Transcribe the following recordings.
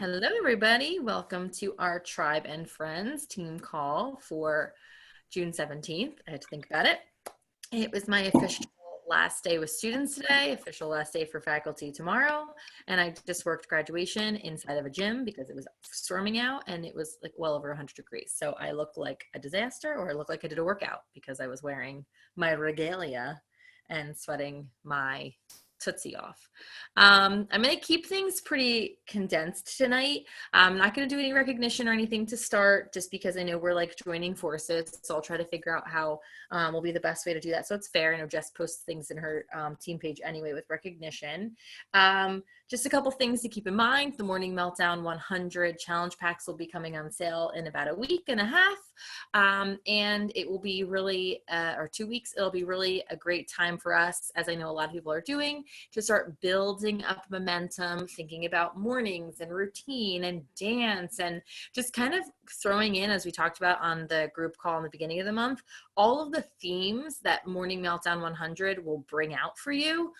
Hello, everybody. Welcome to our Tribe and Friends team call for June 17th. I had to think about it. It was my official last day with students today, official last day for faculty tomorrow. And I just worked graduation inside of a gym because it was storming out and it was like well over 100 degrees. So I look like a disaster, or I look like I did a workout because I was wearing my regalia and sweating my tootsie off. I'm going to keep things pretty condensed tonight. I'm not going to do any recognition or anything to start, just because I know we're like joining forces. So I'll try to figure out how will be the best way to do that. So it's fair. I know Jess posts things in her team page anyway with recognition. Just a couple things to keep in mind. The Morning Meltdown 100 challenge packs will be coming on sale in about a week and a half. And it will be really, or 2 weeks, it'll be really a great time for us, as I know a lot of people are doing, to start building up momentum, thinking about mornings and routine and dance, and just kind of throwing in, as we talked about on the group call in the beginning of the month, all of the themes that Morning Meltdown 100 will bring out for you.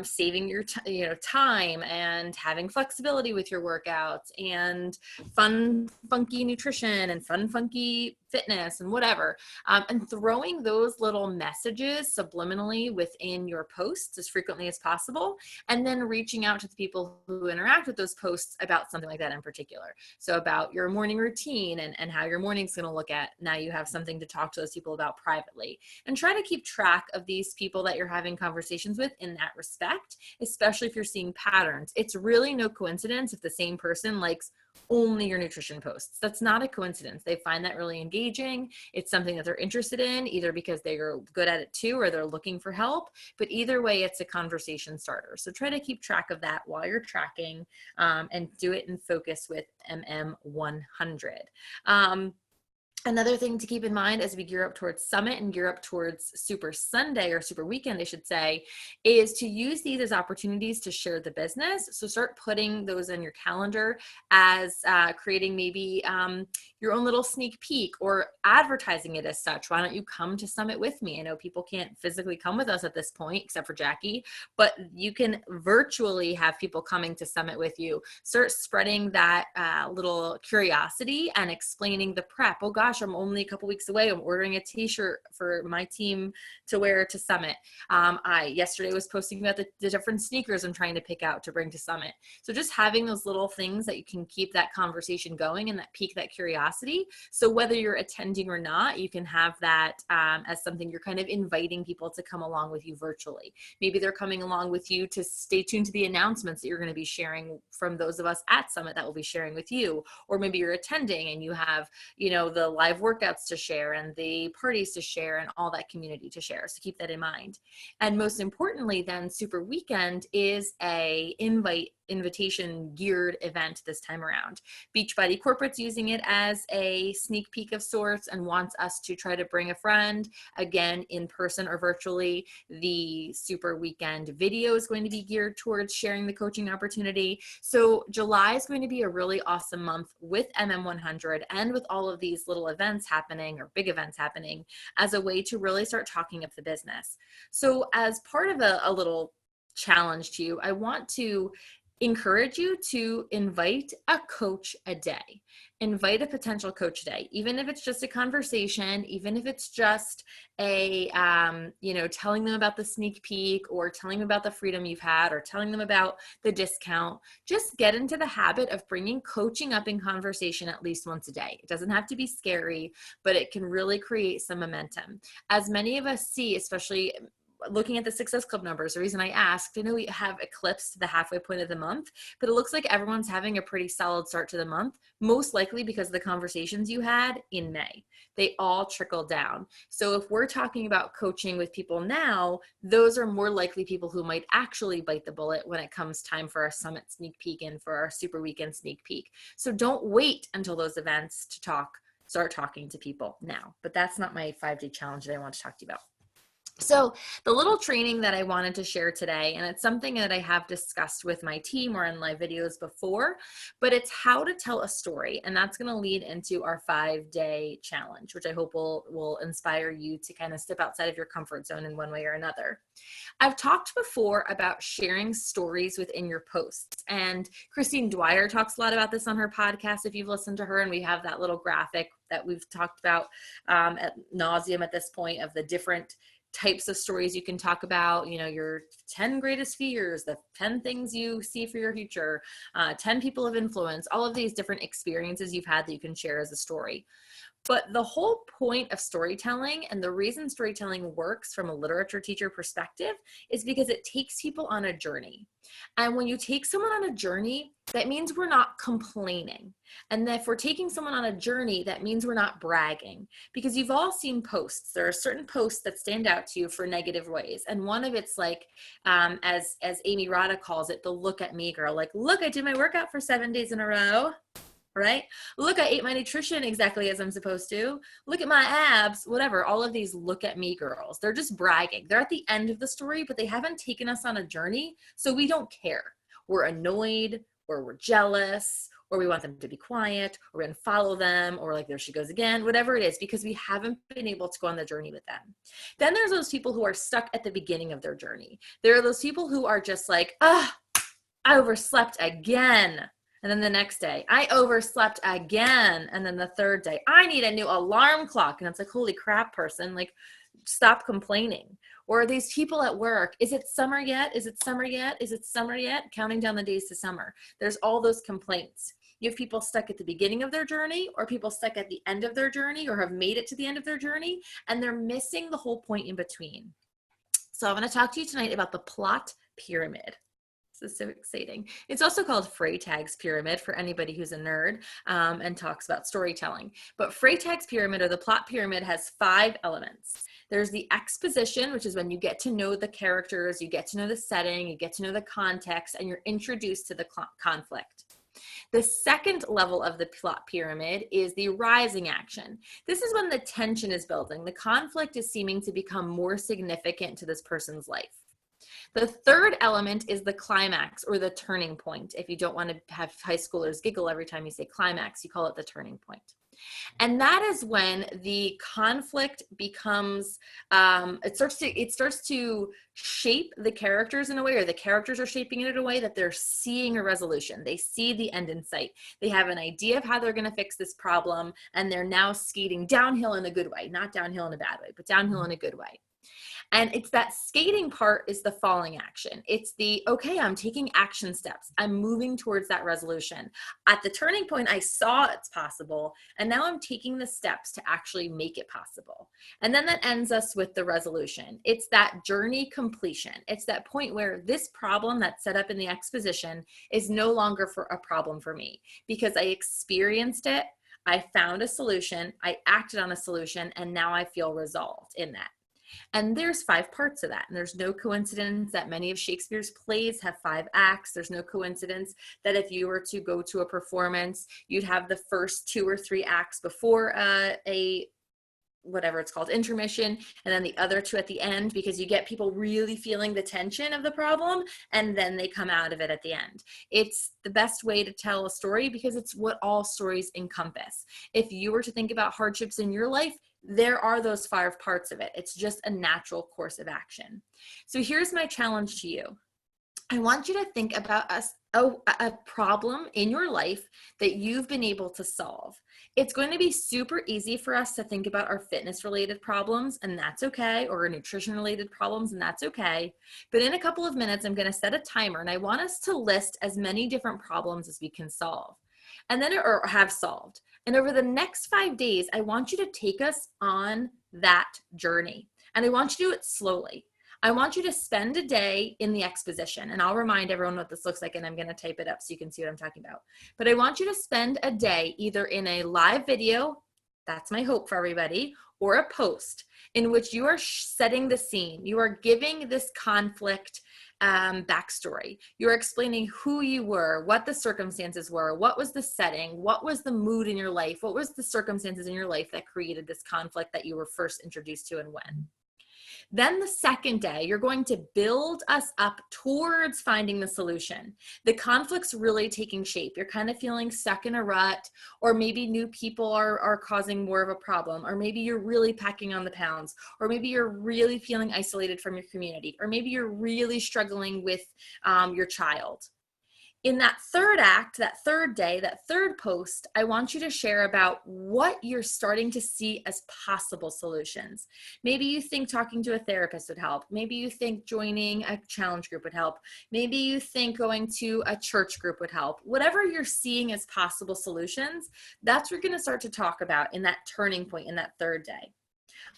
Saving your time and having flexibility with your workouts and fun, funky nutrition and fun, funky fitness and whatever, and throwing those little messages subliminally within your posts as frequently as possible, and then reaching out to the people who interact with those posts about something like that in particular. So about your morning routine and how your morning's going to look at. Now you have something to talk to those people about privately, and try to keep track of these people that you're having conversations with in that respect, especially if you're seeing patterns. It's really no coincidence if the same person likes only your nutrition posts. That's not a coincidence. They find that really engaging. It's something that they're interested in, either because they're good at it too, or they're looking for help. But either way, it's a conversation starter. So try to keep track of that while you're tracking, and do it in focus with MM100. Another thing to keep in mind as we gear up towards Summit and gear up towards Super Sunday, or Super Weekend, I should say, is to use these as opportunities to share the business. So start putting those in your calendar as creating maybe your own little sneak peek, or advertising it as such. Why don't you come to Summit with me? I know people can't physically come with us at this point, except for Jackie, but you can virtually have people coming to Summit with you. Start spreading that little curiosity and explaining the prep. Oh gosh, I'm only a couple weeks away. I'm ordering a t-shirt for my team to wear to Summit. I yesterday was posting about the different sneakers I'm trying to pick out to bring to Summit. So just having those little things that you can keep that conversation going and that pique that curiosity. So whether you're attending or not, you can have that as something you're kind of inviting people to come along with you virtually. Maybe they're coming along with you to stay tuned to the announcements that you're going to be sharing from those of us at Summit that will be sharing with you. Or maybe you're attending and you have, the live workouts to share and the parties to share and all that community to share. So keep that in mind. And most importantly, then Super Weekend is a invitation geared event this time around. Beachbody Corporate's using it as a sneak peek of sorts and wants us to try to bring a friend, again, in person or virtually. The Super Weekend video is going to be geared towards sharing the coaching opportunity. So July is going to be a really awesome month with MM100 and with all of these little events happening, or big events happening, as a way to really start talking up the business. So as part of a little challenge to you, I want to encourage you to invite a coach a day. Invite a potential coach a day, even if it's just a conversation, even if it's just a, telling them about the sneak peek, or telling them about the freedom you've had, or telling them about the discount. Just get into the habit of bringing coaching up in conversation at least once a day. It doesn't have to be scary, but it can really create some momentum. As many of us see, especially looking at the Success Club numbers, the reason I asked, I know we have eclipsed the halfway point of the month, but it looks like everyone's having a pretty solid start to the month, most likely because of the conversations you had in May. They all trickle down. So if we're talking about coaching with people now, those are more likely people who might actually bite the bullet when it comes time for our Summit sneak peek and for our Super Weekend sneak peek. So don't wait until those events to start talking to people now. But that's not my 5-day challenge that I want to talk to you about. So the little training that I wanted to share today, and it's something that I have discussed with my team or in live videos before, but it's how to tell a story. And that's going to lead into our 5-day challenge, which I hope will inspire you to kind of step outside of your comfort zone in one way or another. I've talked before about sharing stories within your posts, and Christine Dwyer talks a lot about this on her podcast if you've listened to her, and we have that little graphic that we've talked about at nauseum at this point of the different types of stories you can talk about, your 10 greatest fears, the 10 things you see for your future, 10 people of influence, all of these different experiences you've had that you can share as a story. But the whole point of storytelling, and the reason storytelling works from a literature teacher perspective, is because it takes people on a journey. And when you take someone on a journey, that means we're not complaining. And if we're taking someone on a journey, that means we're not bragging. Because you've all seen posts. There are certain posts that stand out to you for negative ways. And one of it's like, as Amy Rada calls it, the look at me girl. Like, look, I did my workout for 7 days in a row. Right? Look, I ate my nutrition exactly as I'm supposed to. Look at my abs, whatever. All of these look at me girls. They're just bragging. They're at the end of the story, but they haven't taken us on a journey. So we don't care. We're annoyed, or we're jealous, or we want them to be quiet, or we're going to follow them, or like, there she goes again, whatever it is, because we haven't been able to go on the journey with them. Then there's those people who are stuck at the beginning of their journey. There are those people who are just like, I overslept again. And then the next day, I overslept again. And then the third day, I need a new alarm clock. And it's like, holy crap, person, like, stop complaining. Or these people at work, is it summer yet? Is it summer yet? Is it summer yet? Counting down the days to summer. There's all those complaints. You have people stuck at the beginning of their journey, or people stuck at the end of their journey, or have made it to the end of their journey, and they're missing the whole point in between. So I'm going to talk to you tonight about the plot pyramid. This is so exciting. It's also called Freytag's pyramid for anybody who's a nerd and talks about storytelling. But Freytag's pyramid, or the plot pyramid, has 5 elements. There's the exposition, which is when you get to know the characters, you get to know the setting, you get to know the context, and you're introduced to the conflict. The second level of the plot pyramid is the rising action. This is when the tension is building. The conflict is seeming to become more significant to this person's life. The third element is the climax, or the turning point. If you don't want to have high schoolers giggle every time you say climax, you call it the turning point. And that is when the conflict becomes, it starts to shape the characters in a way, or the characters are shaping it in a way that they're seeing a resolution. They see the end in sight. They have an idea of how they're going to fix this problem, and they're now skating downhill in a good way, not downhill in a bad way, but downhill in a good way. And it's that skating part is the falling action. It's the, okay, I'm taking action steps. I'm moving towards that resolution. At the turning point, I saw it's possible, and now I'm taking the steps to actually make it possible. And then that ends us with the resolution. It's that journey completion. It's that point where this problem that's set up in the exposition is no longer a problem for me, because I experienced it, I found a solution, I acted on a solution, and now I feel resolved in that. And there's 5 parts of that. And there's no coincidence that many of Shakespeare's plays have 5 acts. There's no coincidence that if you were to go to a performance, you'd have the first 2 or 3 acts before a whatever it's called, intermission, and then the other 2 at the end, because you get people really feeling the tension of the problem, and then they come out of it at the end. It's the best way to tell a story, because it's what all stories encompass. If you were to think about hardships in your life, there are those 5 parts of it. It's just a natural course of action. So here's my challenge to you. I want you to think about a problem in your life that you've been able to solve. It's going to be super easy for us to think about our fitness related problems, and that's okay, or our nutrition related problems, and that's okay. But in a couple of minutes, I'm going to set a timer, and I want us to list as many different problems as we can solve, and then or have solved. And over the next 5 days, I want you to take us on that journey, and I want you to do it slowly. I want you to spend a day in the exposition, and I'll remind everyone what this looks like, and I'm going to type it up so you can see what I'm talking about. But I want you to spend a day either in a live video, that's my hope for everybody, or a post in which you are setting the scene. You are giving this conflict backstory. You're explaining who you were, what the circumstances were, what was the setting, what was the mood in your life, what was the circumstances in your life that created this conflict that you were first introduced to, and when. Then the second day, you're going to build us up towards finding the solution. The conflict's really taking shape. You're kind of feeling stuck in a rut, or maybe new people are causing more of a problem, or maybe you're really packing on the pounds, or maybe you're really feeling isolated from your community, or maybe you're really struggling with your child. In that third act, that third day, that third post, I want you to share about what you're starting to see as possible solutions. Maybe you think talking to a therapist would help. Maybe you think joining a challenge group would help. Maybe you think going to a church group would help. Whatever you're seeing as possible solutions, that's what we're going to start to talk about in that turning point in that third day.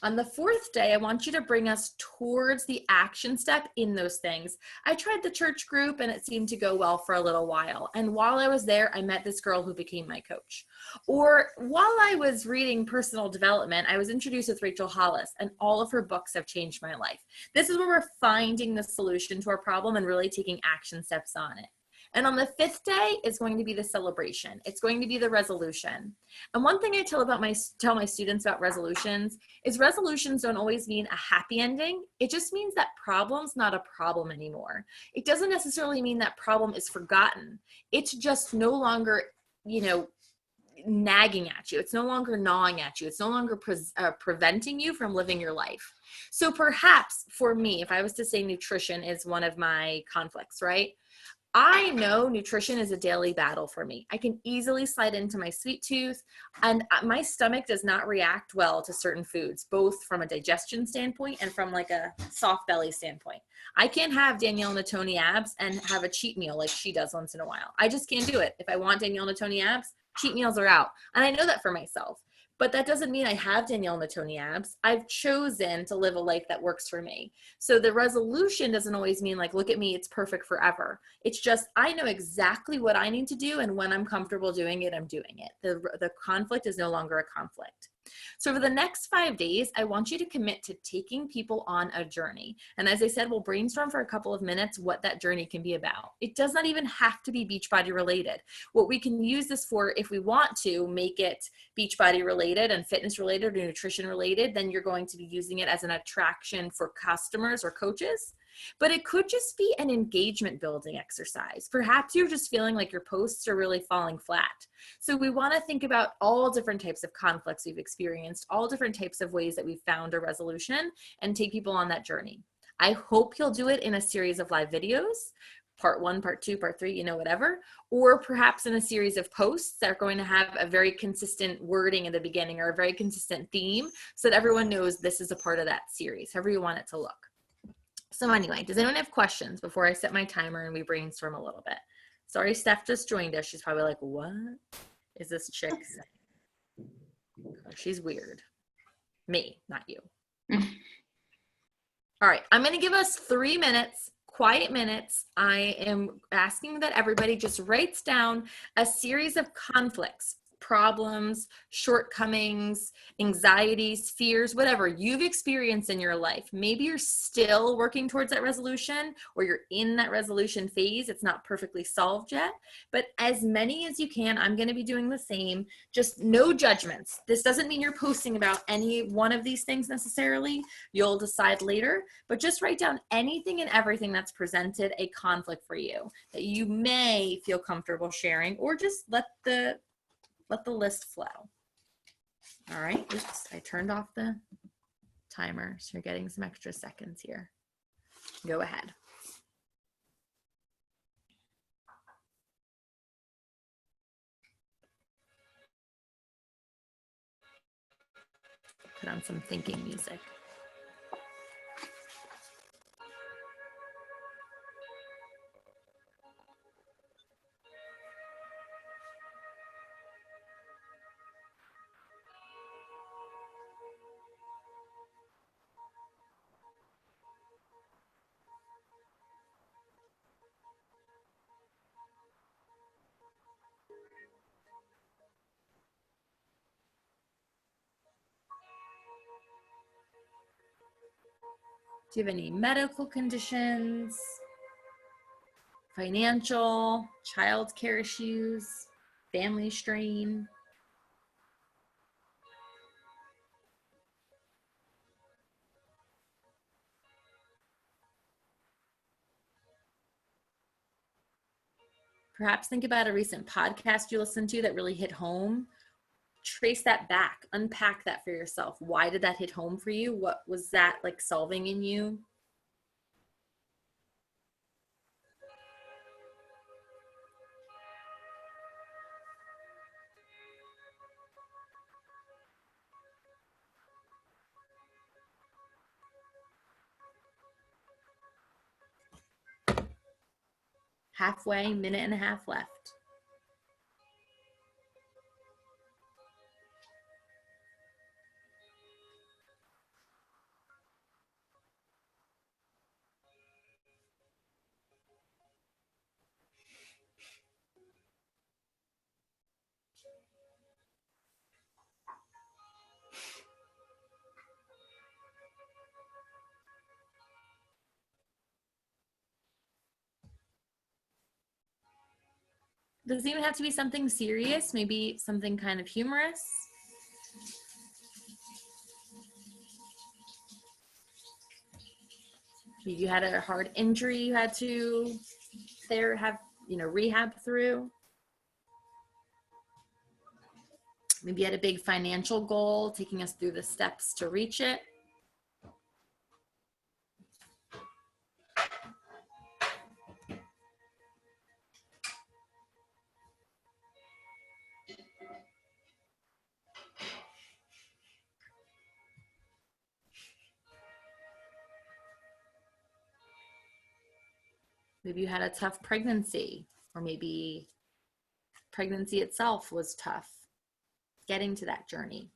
On the fourth day, I want you to bring us towards the action step in those things. I tried the church group and it seemed to go well for a little while. And while I was there, I met this girl who became my coach. Or while I was reading personal development, I was introduced with Rachel Hollis, and all of her books have changed my life. This is where we're finding the solution to our problem and really taking action steps on it. And on the fifth day is going to be the celebration. It's going to be the resolution. And one thing I tell my students about resolutions is resolutions don't always mean a happy ending. It just means that problem's not a problem anymore. It doesn't necessarily mean that problem is forgotten. It's just no longer, nagging at you. It's no longer gnawing at you. It's no longer preventing you from living your life. So perhaps for me, if I was to say nutrition is one of my conflicts, right? I know nutrition is a daily battle for me. I can easily slide into my sweet tooth, and my stomach does not react well to certain foods, both from a digestion standpoint and from like a soft belly standpoint. I can't have Danielle Natoni abs and have a cheat meal like she does once in a while. I just can't do it. If I want Danielle Natoni abs, cheat meals are out. And I know that for myself. But that doesn't mean I have Danielle Natoni abs. I've chosen to live a life that works for me. So the resolution doesn't always mean like, look at me, it's perfect forever. It's just, I know exactly what I need to do, and when I'm comfortable doing it, I'm doing it. The conflict is no longer a conflict. So for the next 5 days, I want you to commit to taking people on a journey. And as I said, we'll brainstorm for a couple of minutes what that journey can be about. It does not even have to be Beachbody related. What we can use this for, if we want to make it Beachbody related and fitness related or nutrition related, then you're going to be using it as an attraction for customers or coaches. But it could just be an engagement building exercise. Perhaps you're just feeling like your posts are really falling flat. So we want to think about all different types of conflicts we've experienced, all different types of ways that we've found a resolution, and take people on that journey. I hope you'll do it in a series of live videos, part 1, part 2, part 3, whatever, or perhaps in a series of posts that are going to have a very consistent wording in the beginning or a very consistent theme so that everyone knows this is a part of that series, however you want it to look. So anyway, does anyone have questions before I set my timer and we brainstorm a little bit? Sorry, Steph just joined us. She's probably like, what is this chick saying? She's weird. Me, not you. All right, I'm going to give us 3 minutes, quiet minutes. I am asking that everybody just writes down a series of conflicts, problems, shortcomings, anxieties, fears, whatever you've experienced in your life. Maybe you're still working towards that resolution, or you're in that resolution phase. It's not perfectly solved yet, but as many as you can. I'm going to be doing the same. Just no judgments. This doesn't mean you're posting about any one of these things necessarily. You'll decide later, but just write down anything and everything that's presented a conflict for you that you may feel comfortable sharing, or just let the list flow. All right, oops, I turned off the timer, so you're getting some extra seconds here. Go ahead. Put on some thinking music. Do you have any medical conditions, financial, childcare issues, family strain? Perhaps think about a recent podcast you listened to that really hit home. Trace that back, unpack that for yourself. Why did that hit home for you? What was that like solving in you? Halfway, minute and a half left. Doesn't even have to be something serious, maybe something kind of humorous. Maybe you had a hard injury you had to rehab through. Maybe you had a big financial goal, taking us through the steps to reach it. Maybe you had a tough pregnancy, or maybe pregnancy itself was tough, getting to that journey.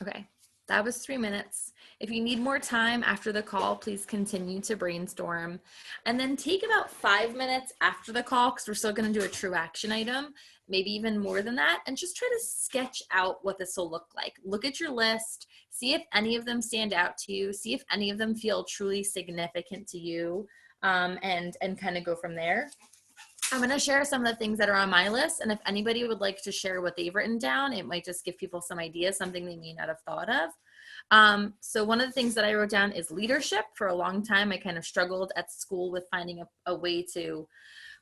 Okay, that was 3 minutes. If you need more time after the call, please continue to brainstorm. And then take about 5 minutes after the call, because we're still going to do a true action item, maybe even more than that, and just try to sketch out what this will look like. Look at your list, see if any of them stand out to you, see if any of them feel truly significant to you, and kind of go from there. I'm going to share some of the things that are on my list, and if anybody would like to share what they've written down, it might just give people some ideas, something they may not have thought of. So one of the things that I wrote down is leadership. For a long time, I kind of struggled at school with finding a way to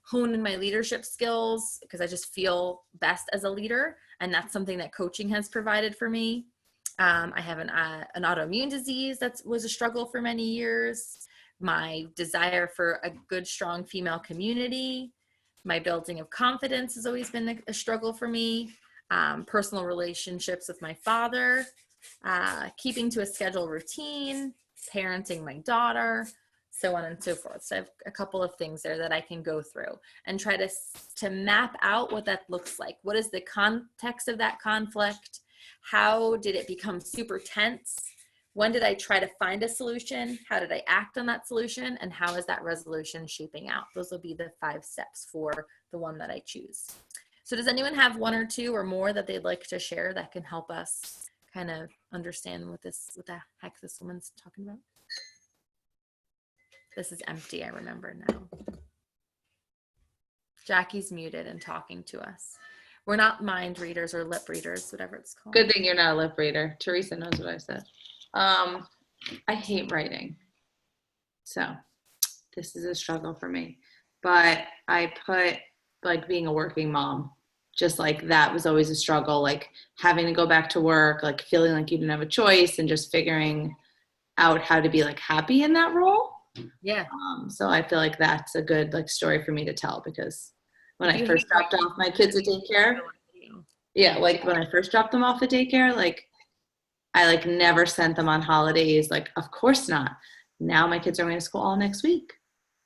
hone in my leadership skills, because I just feel best as a leader, and that's something that coaching has provided for me. I have an autoimmune disease that was a struggle for many years. My desire for a good, strong female community. My building of confidence has always been a struggle for me. Personal relationships with my father, keeping to a schedule routine, parenting my daughter, so on and so forth. So I have a couple of things there that I can go through and try to map out what that looks like. What is the context of that conflict? How did it become super tense? When did I try to find a solution? How did I act on that solution? And how is that resolution shaping out? Those will be the 5 steps for the one that I choose. So does anyone have 1 or 2 or more that they'd like to share that can help us kind of understand what the heck this woman's talking about? This is empty, I remember now. Jackie's muted and talking to us. We're not mind readers or lip readers, whatever it's called. Good thing you're not a lip reader. Teresa knows what I said. I hate writing. So this is a struggle for me. But I put like being a working mom, just like that was always a struggle, like having to go back to work, like feeling like you didn't have a choice, and just figuring out how to be like happy in that role. Yeah. So I feel like that's a good like story for me to tell, because when I first dropped off my kids at daycare, like when I first dropped them off at daycare, like I like never sent them on holidays. Like, of course not. Now my kids are going to school all next week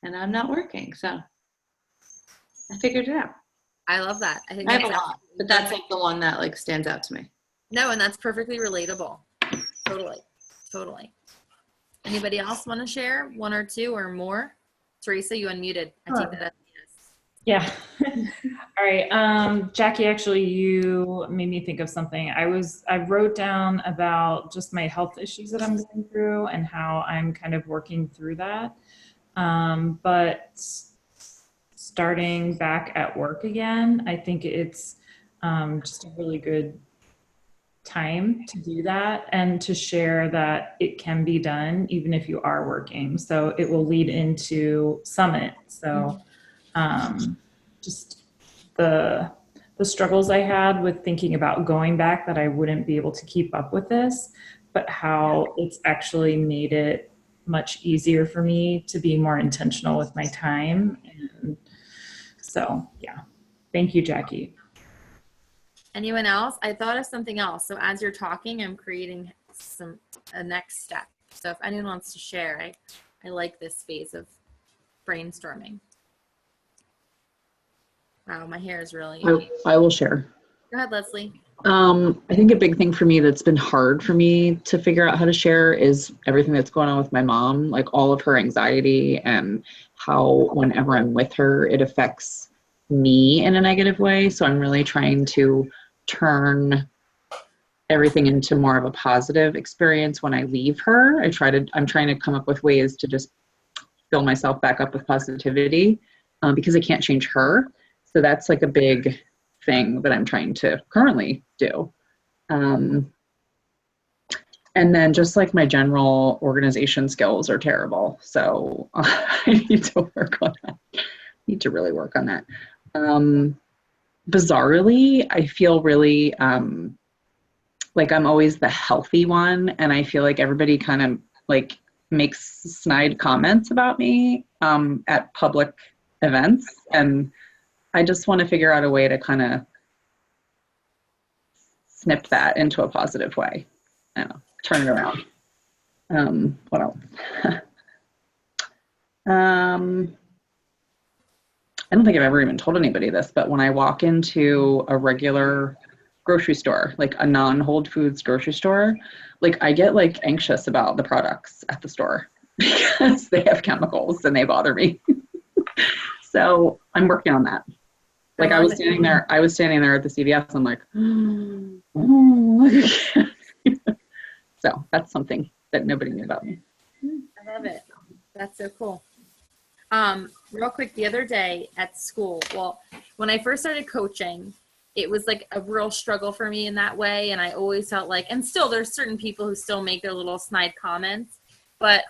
and I'm not working. So I figured it out. I love that. I think I have a lot, but that's like the one that like stands out to me. No, and that's perfectly relatable. Totally. Anybody else want to share 1 or 2 or more? Teresa, you unmuted. I take that as yes. Yeah. All right. Jackie, actually, you made me think of something. I wrote down about just my health issues that I'm going through and how I'm kind of working through that. But starting back at work again, I think it's just a really good time to do that and to share that it can be done even if you are working. So it will lead into Summit. So just the struggles I had with thinking about going back, that I wouldn't be able to keep up with this, but how it's actually made it much easier for me to be more intentional with my time. And so, yeah. Thank you, Jackie. Anyone else? I thought of something else. So as you're talking, I'm creating a next step. So if anyone wants to share, I like this phase of brainstorming. Wow, my hair is really. I will share. Go ahead, Leslie. I think a big thing for me that's been hard for me to figure out how to share is everything that's going on with my mom, like all of her anxiety and how whenever I'm with her, it affects me in a negative way. So I'm really trying to turn everything into more of a positive experience when I leave her. I'm trying to come up with ways to just fill myself back up with positivity because I can't change her. So that's like a big thing that I'm trying to currently do. And then just like my general organization skills are terrible. So I need to work on that. Need to really work on that. Bizarrely, I feel really like I'm always the healthy one. And I feel like everybody kind of like makes snide comments about me at public events. And I just want to figure out a way to kind of snip that into a positive way. I don't know, turn it around. What else? I don't think I've ever even told anybody this, but when I walk into a regular grocery store, like a non-Whole Foods grocery store, like I get like anxious about the products at the store because they have chemicals and they bother me. So I'm working on that. Like I was standing there at the CVS. I'm like, oh. So that's something that nobody knew about me. I love it. That's so cool. Real quick, the other day at school, well, when I first started coaching, it was like a real struggle for me in that way. And I always felt like, and still there's certain people who still make their little snide comments, but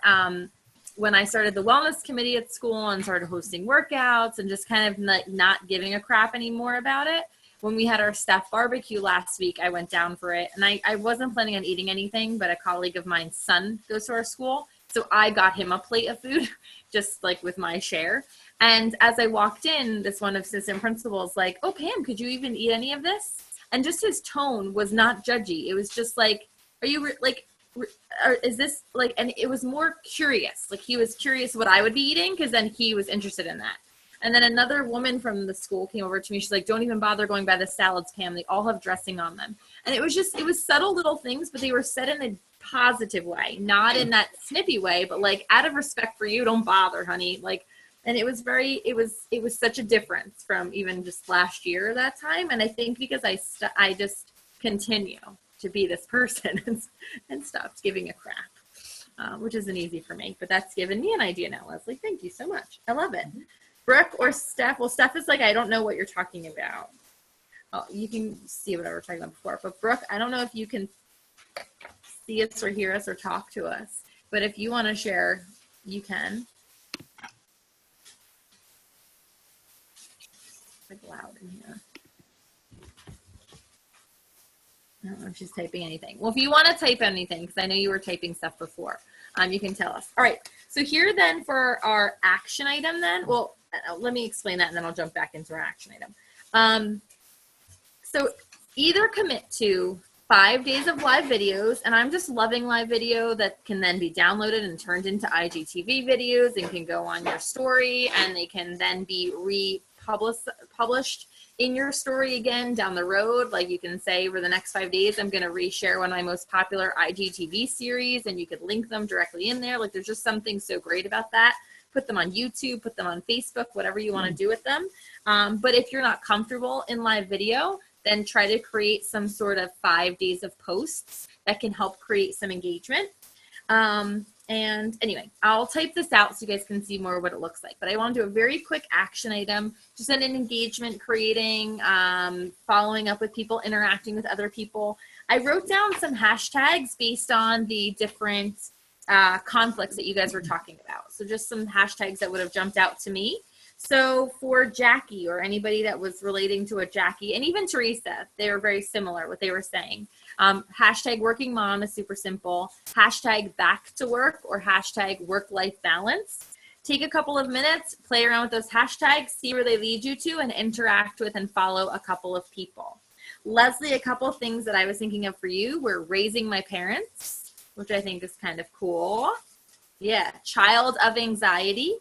when I started the wellness committee at school and started hosting workouts and just kind of not giving a crap anymore about it, when we had our staff barbecue last week, I went down for it. And I wasn't planning on eating anything, but a colleague of mine's son goes to our school. So I got him a plate of food, just like with my share. And as I walked in, this one of assistant principals like, oh, Pam, could you even eat any of this? And just his tone was not judgy. It was just like, are you like, or is this like, and it was more curious. Like he was curious what I would be eating because then he was interested in that. And then another woman from the school came over to me. She's like, don't even bother going by the salads, Pam. They all have dressing on them. And it was subtle little things, but they were said in a positive way, not in that snippy way, but like out of respect for you, don't bother, honey. Like, and it was such a difference from even just last year that time. And I think because I just continue to be this person and stopped giving a crap, which isn't easy for me, but that's given me an idea now, Leslie. Thank you so much. I love it. Brooke or Steph? Well, Steph is like, I don't know what you're talking about. Oh, you can see what I was talking about before, but Brooke, I don't know if you can see us or hear us or talk to us, but if you want to share, you can. It's like loud in here. I don't know if she's typing anything. Well, if you want to type anything, because I know you were typing stuff before, you can tell us. All right. So here then for our action item then, well, let me explain that and then I'll jump back into our action item. So either commit to 5 days of live videos, and I'm just loving live video that can then be downloaded and turned into IGTV videos and can go on your story, and they can then be published in your story again down the road. Like you can say over the next 5 days, I'm going to reshare one of my most popular IGTV series, and you could link them directly in there. Like there's just something so great about that. Put them on YouTube, put them on Facebook, whatever you want to do with them. But if you're not comfortable in live video, then try to create some sort of 5 days of posts that can help create some engagement. And anyway, I'll type this out so you guys can see more what it looks like. But I want to do a very quick action item, just an engagement creating, following up with people, interacting with other people. I wrote down some hashtags based on the different conflicts that you guys were talking about. So just some hashtags that would have jumped out to me. So for Jackie or anybody that was relating to a Jackie, and even Teresa, they were very similar what they were saying. Hashtag working mom is super simple. Hashtag back to work or hashtag work-life balance. Take a couple of minutes, play around with those hashtags, see where they lead you to, and interact with and follow a couple of people. Leslie, a couple of things that I was thinking of for you were raising my parents, which I think is kind of cool. Yeah, child of anxiety,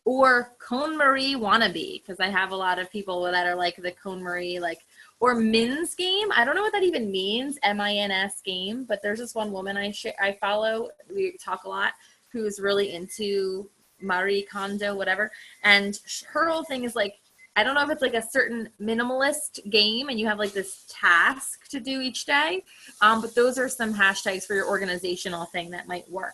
or Cone Marie wannabe, because I have a lot of people that are like the Cone Marie, like, or Min's game. I don't know what that even means, M-I-N-S game, but there's this one woman I follow, we talk a lot, who's really into Marie Kondo, whatever, and her whole thing is like, I don't know if it's like a certain minimalist game and you have like this task to do each day, but those are some hashtags for your organizational thing that might work.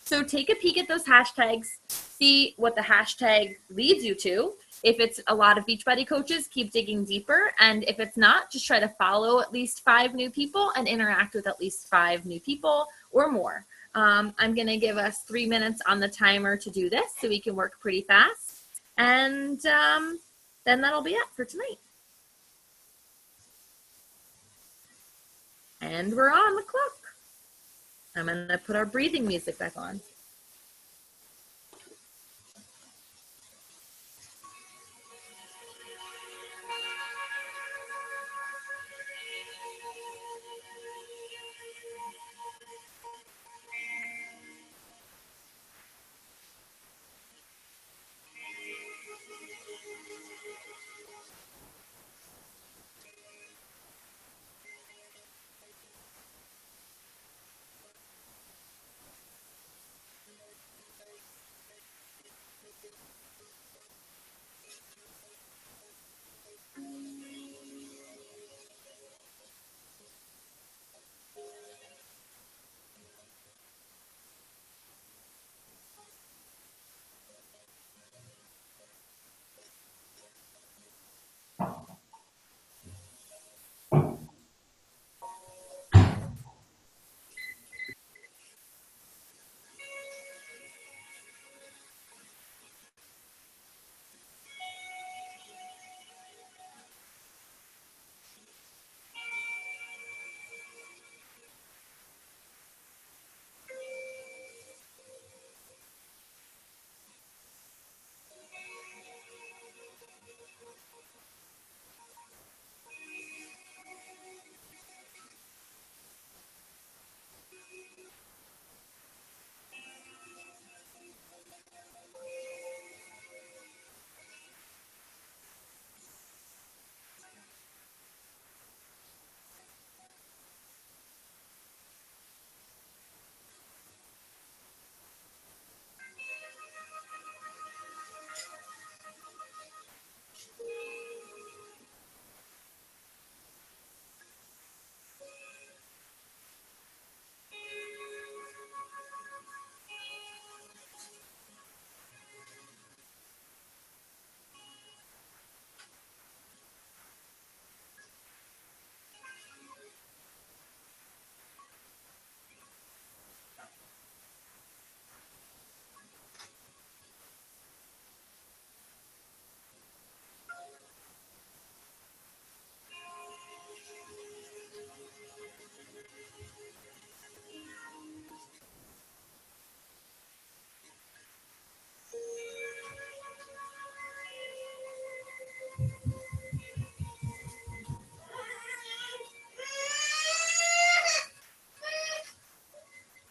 So take a peek at those hashtags, see what the hashtag leads you to. If it's a lot of Beachbody coaches, keep digging deeper. And if it's not, just try to follow at least 5 new people and interact with at least 5 new people or more. I'm going to give us 3 minutes on the timer to do this so we can work pretty fast. And then that'll be it for tonight. And we're on the clock. I'm going to put our breathing music back on.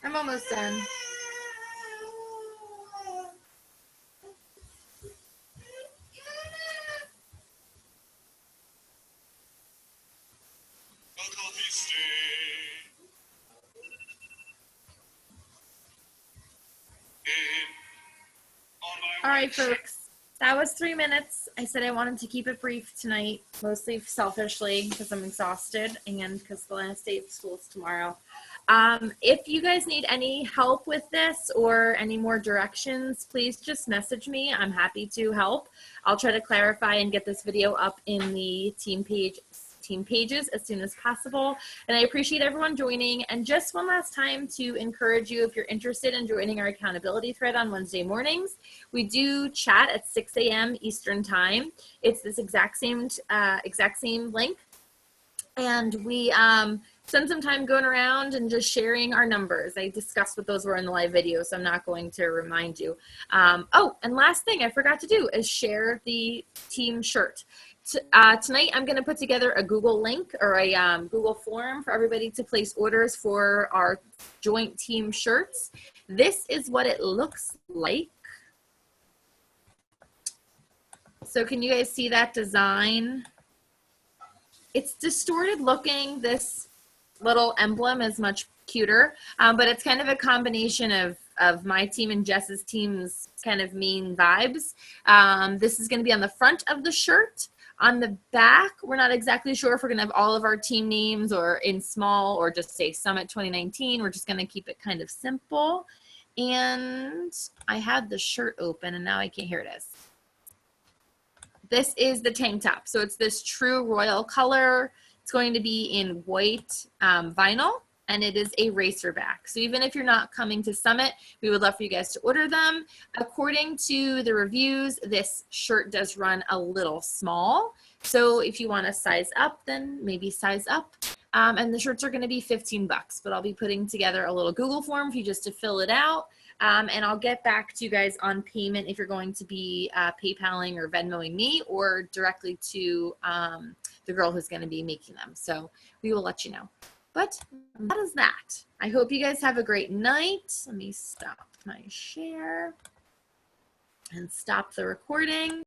I'm almost done. All right, folks, that was 3 minutes. I said I wanted to keep it brief tonight, mostly selfishly because I'm exhausted and because the last day of school is tomorrow. If you guys need any help with this or any more directions, please just message me. I'm happy to help. I'll try to clarify and get this video up in the team page team pages as soon as possible. And I appreciate everyone joining. And just one last time to encourage you, if you're interested in joining our accountability thread on Wednesday mornings, we do chat at 6 a.m. Eastern time. It's this exact same link. And we spend some time going around and just sharing our numbers. I discussed what those were in the live video, so I'm not going to remind you. Oh, and last thing I forgot to do is share the team shirt. Tonight, I'm going to put together a Google link or a Google form for everybody to place orders for our joint team shirts. This is what it looks like. So can you guys see that design? It's distorted looking. This little emblem is much cuter, but it's kind of a combination of my team and Jess's team's kind of main vibes. This is going to be on the front of the shirt. On the back, we're not exactly sure if we're going to have all of our team names or in small or just say Summit 2019. We're just going to keep it kind of simple. And I had the shirt open and now I can't. Here it is. This is the tank top. So it's this true royal color. It's going to be in white vinyl, and it is a racer back. So even if you're not coming to Summit, we would love for you guys to order them. According to the reviews, this shirt does run a little small. So if you want to size up, then maybe size up. And the shirts are going to be 15 bucks, but I'll be putting together a little Google form for you just to fill it out. And I'll get back to you guys on payment if you're going to be PayPaling or Venmoing me or directly to the girl who's going to be making them. So we will let you know. But that is that. I hope you guys have a great night. Let me stop my share and stop the recording.